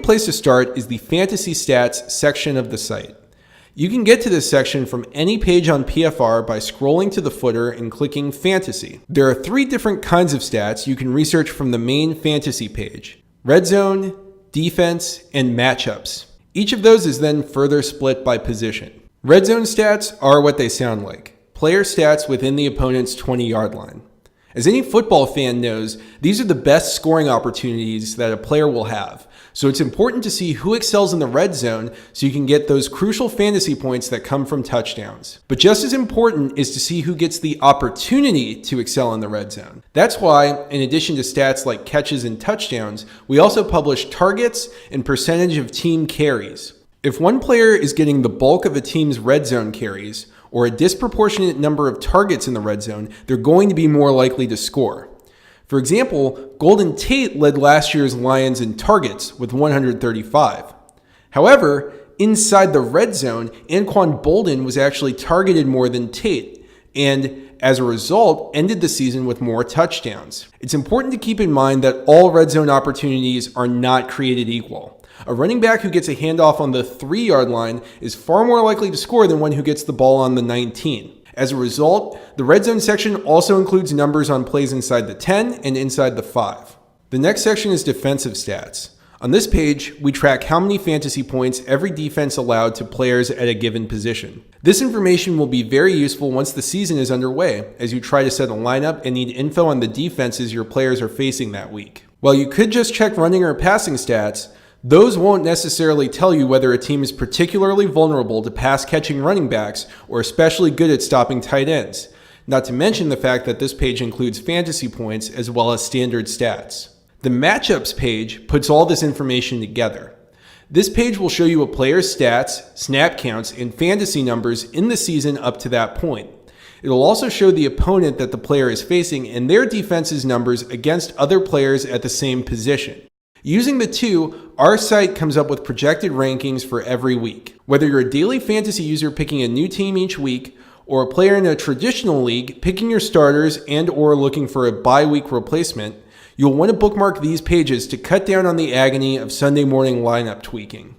great place to start is the Fantasy Stats section of the site. You can get to this section from any page on PFR by scrolling to the footer and clicking Fantasy. There are 3 different kinds of stats you can research from the main Fantasy page: red zone, defense, and matchups. Each of those is then further split by position. Red zone stats are what they sound like: player stats within the opponent's 20-yard line. As any football fan knows, these are the best scoring opportunities that a player will have. So it's important to see who excels in the red zone so you can get those crucial fantasy points that come from touchdowns. But just as important is to see who gets the opportunity to excel in the red zone. That's why, in addition to stats like catches and touchdowns, we also publish targets and percentage of team carries. If one player is getting the bulk of a team's red zone carries, or a disproportionate number of targets in the red zone, they're going to be more likely to score. For example, Golden Tate led last year's Lions in targets with 135. However, inside the red zone, Anquan Boldin was actually targeted more than Tate, and as a result, ended the season with more touchdowns. It's important to keep in mind that all red zone opportunities are not created equal. A running back who gets a handoff on the 3-yard line is far more likely to score than one who gets the ball on the 19. As a result, the red zone section also includes numbers on plays inside the 10 and inside the 5. The next section is defensive stats. On this page, we track how many fantasy points every defense allowed to players at a given position. This information will be very useful once the season is underway, as you try to set a lineup and need info on the defenses your players are facing that week. While you could just check running or passing stats, those won't necessarily tell you whether a team is particularly vulnerable to pass-catching running backs or especially good at stopping tight ends, not to mention the fact that this page includes fantasy points as well as standard stats. The matchups page puts all this information together. This page will show you a player's stats, snap counts, and fantasy numbers in the season up to that point. It'll also show the opponent that the player is facing and their defense's numbers against other players at the same position. Using the two, our site comes up with projected rankings for every week. Whether you're a daily fantasy user picking a new team each week, or a player in a traditional league picking your starters and or looking for a bye-week replacement, you'll want to bookmark these pages to cut down on the agony of Sunday morning lineup tweaking.